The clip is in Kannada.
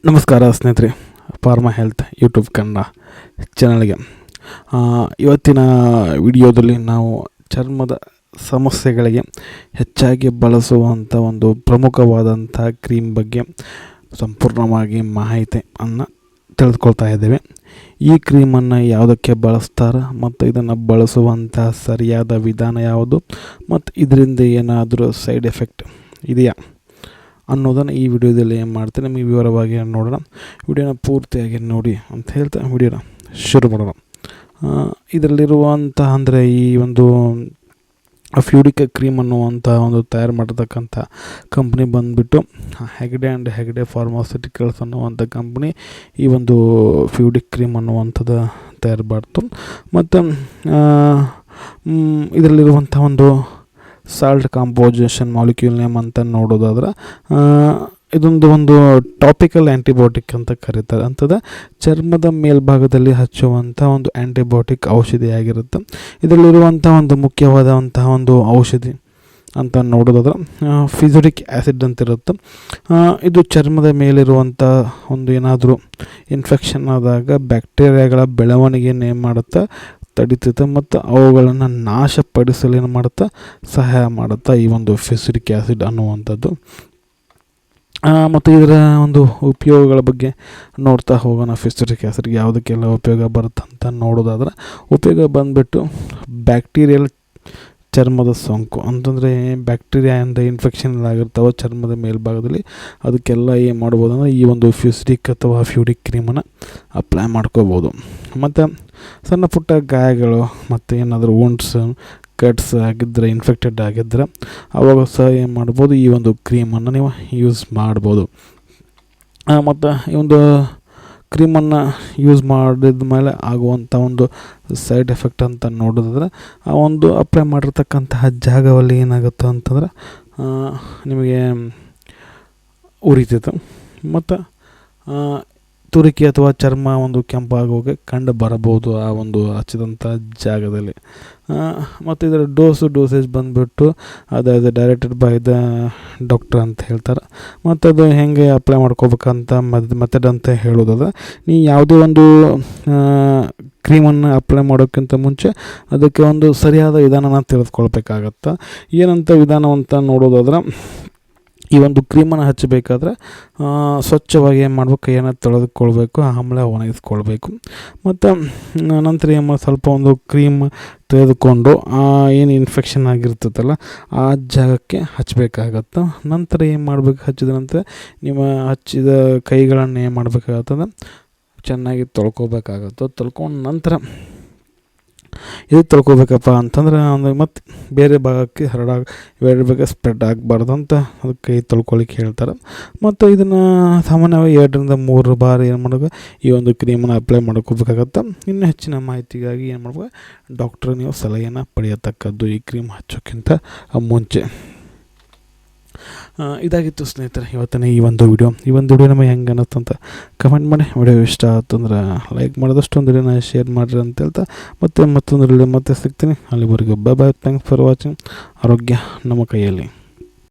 ನಮಸ್ಕಾರ ಸ್ನೇಹಿತರೆ, ಫಾರ್ಮಾ ಹೆಲ್ತ್ ಯೂಟ್ಯೂಬ್ ಕನ್ನಡ ಚಾನಲ್ಗೆ ಇವತ್ತಿನ ವಿಡಿಯೋದಲ್ಲಿ ನಾವು ಚರ್ಮದ ಸಮಸ್ಯೆಗಳಿಗೆ ಹೆಚ್ಚಾಗಿ ಬಳಸುವಂಥ ಒಂದು ಪ್ರಮುಖವಾದಂಥ ಕ್ರೀಮ್ ಬಗ್ಗೆ ಸಂಪೂರ್ಣವಾಗಿ ಮಾಹಿತಿಯನ್ನು ತಿಳಿದುಕೊಳ್ತಾ ಇದ್ದೇವೆ. ಈ ಕ್ರೀಮನ್ನು ಯಾವುದಕ್ಕೆ ಬಳಸ್ತಾರೆ ಮತ್ತು ಇದನ್ನು ಬಳಸುವಂಥ ಸರಿಯಾದ ವಿಧಾನ ಯಾವುದು ಮತ್ತು ಇದರಿಂದ ಏನಾದರೂ ಸೈಡ್ ಎಫೆಕ್ಟ್ ಇದೆಯಾ ಅನ್ನೋದನ್ನು ಈ ವಿಡಿಯೋದಲ್ಲಿ ಏನು ಮಾಡ್ತೀನಿ ನಿಮಗೆ ವಿವರವಾಗಿ ನೋಡೋಣ. ವಿಡಿಯೋನ ಪೂರ್ತಿಯಾಗಿ ನೋಡಿ ಅಂತ ಹೇಳ್ತಾ ವಿಡಿಯೋನ ಶುರು ಮಾಡೋಣ. ಇದರಲ್ಲಿರುವಂಥ ಅಂದರೆ ಈ ಒಂದು ಫ್ಯೂಡಿಕ್ ಕ್ರೀಮ್ ಅನ್ನುವಂಥ ಒಂದು ತಯಾರು ಮಾಡಿರ್ತಕ್ಕಂಥ ಕಂಪ್ನಿ ಬಂದುಬಿಟ್ಟು ಹೆಗ್ಡೆ ಫಾರ್ಮಾಸ್ಯೂಟಿಕಲ್ಸ್ ಅನ್ನುವಂಥ ಕಂಪ್ನಿ ಈ ಒಂದು ಫ್ಯೂಡಿಕ್ ಕ್ರೀಮ್ ಅನ್ನುವಂಥದ್ದು ತಯಾರು ಮಾಡ್ತು. ಮತ್ತು ಇದರಲ್ಲಿರುವಂಥ ಒಂದು ಸಾಲ್ಟ್ ಕಾಂಪೋಸಿಷನ್ ಮಾಲಿಕ್ಯೂಲ್ ನೇಮ್ ಅಂತ ನೋಡೋದಾದ್ರೆ ಒಂದು ಟಾಪಿಕಲ್ ಆ್ಯಂಟಿಬಯೋಟಿಕ್ ಅಂತ ಕರೀತಾರೆ. ಅಂಥದ್ದು ಚರ್ಮದ ಮೇಲ್ಭಾಗದಲ್ಲಿ ಹಚ್ಚುವಂಥ ಒಂದು ಆ್ಯಂಟಿಬಯೋಟಿಕ್ ಔಷಧಿಯಾಗಿರುತ್ತೆ. ಇದರಲ್ಲಿರುವಂಥ ಒಂದು ಮುಖ್ಯವಾದಂತಹ ಒಂದು ಔಷಧಿ ಅಂತ ನೋಡೋದಾದ್ರೆ ಫಿಜುರಿಕ್ ಆ್ಯಸಿಡ್ ಅಂತಿರುತ್ತೆ. ಇದು ಚರ್ಮದ ಮೇಲಿರುವಂಥ ಒಂದು ಏನಾದರೂ ಇನ್ಫೆಕ್ಷನ್ ಆದಾಗ ಬ್ಯಾಕ್ಟೀರಿಯಾಗಳ ಬೆಳವಣಿಗೆಯನ್ನು ಏನು ಮಾಡುತ್ತೆ, ತಡಿತೈತೆ ಮತ್ತು ಅವುಗಳನ್ನು ನಾಶಪಡಿಸಲು ಏನು ಮಾಡುತ್ತಾ ಸಹಾಯ ಮಾಡುತ್ತಾ ಈ ಒಂದು ಫಿಜುರಿಕ್ ಆ್ಯಸಿಡ್ ಅನ್ನುವಂಥದ್ದು. ಮತ್ತು ಇದರ ಒಂದು ಉಪಯೋಗಗಳ ಬಗ್ಗೆ ನೋಡ್ತಾ ಹೋಗೋಣ. ಫಿಜುರಿಕ್ ಆ್ಯಸಿಡ್ಗೆ ಯಾವುದಕ್ಕೆಲ್ಲ ಉಪಯೋಗ ಬರುತ್ತೆ ಅಂತ ನೋಡೋದಾದ್ರೆ ಉಪಯೋಗ ಬಂದುಬಿಟ್ಟು ಬ್ಯಾಕ್ಟೀರಿಯಲ್ ಚರ್ಮದ ಸೋಂಕು ಅಂತಂದರೆ ಬ್ಯಾಕ್ಟೀರಿಯಾಯಿಂದ ಇನ್ಫೆಕ್ಷನ್ ಆಗಿರ್ತಾವೆ ಚರ್ಮದ ಮೇಲ್ಭಾಗದಲ್ಲಿ, ಅದಕ್ಕೆಲ್ಲ ಏನು ಮಾಡ್ಬೋದು ಅಂದರೆ ಈ ಒಂದು ಫಿಜುರಿಕ್ ಅಥವಾ ಫ್ಯೂಡಿಕ್ ಕ್ರೀಮನ್ನು ಅಪ್ಲೈ ಮಾಡ್ಕೋಬೋದು. ಮತ್ತು ಸಣ್ಣ ಪುಟ್ಟ ಗಾಯಗಳು ಮತ್ತು ಏನಾದರೂ ವುಂಡ್ಸ್ ಕಟ್ಸ್ ಆಗಿದ್ದರೆ, ಇನ್ಫೆಕ್ಟೆಡ್ ಆಗಿದ್ದರೆ ಅವಾಗ ಸಹ ಏನು ಮಾಡ್ಬೋದು, ಈ ಒಂದು ಕ್ರೀಮನ್ನು ನೀವು ಯೂಸ್ ಮಾಡ್ಬೋದು. ಮತ್ತು ಈ ಒಂದು ಕ್ರೀಮನ್ನು ಯೂಸ್ ಮಾಡಿದ ಮೇಲೆ ಆಗುವಂಥ ಒಂದು ಸೈಡ್ ಎಫೆಕ್ಟ್ ಅಂತ ನೋಡೋದಾದ್ರೆ ಆ ಒಂದು ಅಪ್ಲೈ ಮಾಡಿರ್ತಕ್ಕಂತಹ ಜಾಗದಲ್ಲಿ ಏನಾಗುತ್ತೆ ಅಂತಂದ್ರೆ ನಿಮಗೆ ಉರಿತೈತೆ ಮತ್ತು ತುರಿಕೆ ಅಥವಾ ಚರ್ಮ ಒಂದು ಕೆಂಪಾಗೋಗೆ ಕಂಡು ಬರಬಹುದು ಆ ಒಂದು ಹಚ್ಚಿದಂಥ ಜಾಗದಲ್ಲಿ. ಮತ್ತು ಇದರ ಡೋಸೇಜ್ ಬಂದುಬಿಟ್ಟು ಅದು ಡೈರೆಕ್ಟೆಡ್ ಬೈ ದ ಡಾಕ್ಟರ್ ಅಂತ ಹೇಳ್ತಾರೆ. ಮತ್ತು ಅದು ಹೇಗೆ ಅಪ್ಲೈ ಮಾಡ್ಕೋಬೇಕಂತ ಮೆಥಡ್ ಅಂತ ಹೇಳೋದಾದ್ರೆ ನೀವು ಯಾವುದೇ ಒಂದು ಕ್ರೀಮನ್ನು ಅಪ್ಲೈ ಮಾಡೋಕ್ಕಿಂತ ಮುಂಚೆ ಅದಕ್ಕೆ ಒಂದು ಸರಿಯಾದ ವಿಧಾನನ ತಿಳಿದುಕೊಳ್ಬೇಕಾಗತ್ತೆ. ಏನಂತ ವಿಧಾನವಂತ ನೋಡೋದಾದ್ರೆ ಈ ಒಂದು ಕ್ರೀಮನ್ನು ಹಚ್ಚಬೇಕಾದ್ರೆ ಸ್ವಚ್ಛವಾಗಿ ಏನು ಮಾಡಬೇಕು, ಕೈಯನ್ನು ತೊಳೆದುಕೊಳ್ಬೇಕು, ಆಮೇಲೆ ಒಣಗಿಸ್ಕೊಳ್ಬೇಕು. ಮತ್ತು ನಂತರ ಏನು ಸ್ವಲ್ಪ ಒಂದು ಕ್ರೀಮ್ ತೆಗೆದುಕೊಂಡು ಏನು ಇನ್ಫೆಕ್ಷನ್ ಆಗಿರ್ತದಲ್ಲ ಆ ಜಾಗಕ್ಕೆ ಹಚ್ಚಬೇಕಾಗತ್ತೆ. ನಂತರ ಏನು ಮಾಡಬೇಕು, ಹಚ್ಚಿದ ನಂತರ ನಿಮ್ಮ ಹಚ್ಚಿದ ಕೈಗಳನ್ನು ಏನು ಮಾಡಬೇಕಾಗತ್ತದ ಚೆನ್ನಾಗಿ ತೊಳ್ಕೊಬೇಕಾಗತ್ತೆ. ತೊಳ್ಕೊಂಡು ನಂತರ ಇದು ತೊಳ್ಕೊಬೇಕಪ್ಪ ಅಂತಂದ್ರೆ ಒಂದು ಮತ್ತು ಬೇರೆ ಭಾಗಕ್ಕೆ ಬೇರೆ ಭಾಗ ಸ್ಪ್ರೆಡ್ ಆಗಬಾರ್ದು ಅಂತ ಅದಕ್ಕೆ ಕೈ ತೊಳ್ಕೊಳಿಕ್ಕೆ ಹೇಳ್ತಾರೆ. ಮತ್ತು ಇದನ್ನು ಸಾಮಾನ್ಯವಾಗಿ 2 ರಿಂದ 3 ಬಾರಿ ಏನು ಮಾಡಬೇಕು, ಈ ಒಂದು ಕ್ರೀಮನ್ನು ಅಪ್ಲೈ ಮಾಡ್ಕೋಬೇಕಾಗತ್ತೆ. ಇನ್ನೂ ಹೆಚ್ಚಿನ ಮಾಹಿತಿಗಾಗಿ ಏನು ಮಾಡ್ಬೇಕು, ಡಾಕ್ಟ್ರ್ ನೀವು ಸಲಹೆಯನ್ನು ಪಡೆಯತಕ್ಕದ್ದು ಈ ಕ್ರೀಮ್ ಹಚ್ಚೋಕ್ಕಿಂತ ಮುಂಚೆ. ಇದಾಗಿತ್ತು ಸ್ನೇಹಿತರೆ ಇವತ್ತಿನ ಈ ಒಂದು ವಿಡಿಯೋ ನಮಗೆ ಹೆಂಗೆ ಅನ್ನಿಸ್ತು ಅಂತ ಕಮೆಂಟ್ ಮಾಡಿ. ವಿಡಿಯೋ ಇಷ್ಟ ಆಯ್ತು ಅಂದ್ರೆ ಲೈಕ್ ಮಾಡಿದಷ್ಟು ಒಂದು ವಿಡಿಯೋನ ಶೇರ್ ಮಾಡಿರಿ ಅಂತ ಹೇಳ್ತಾ ಮತ್ತೊಂದು ವಿಡಿಯೋ ಮತ್ತೆ ಸಿಗ್ತೀನಿ. ಅಲ್ಲಿವರೆಗೂ ಬಾಯ್. Thanks for watching. ಆರೋಗ್ಯ ನಮ್ಮ ಕೈಯಲ್ಲಿ.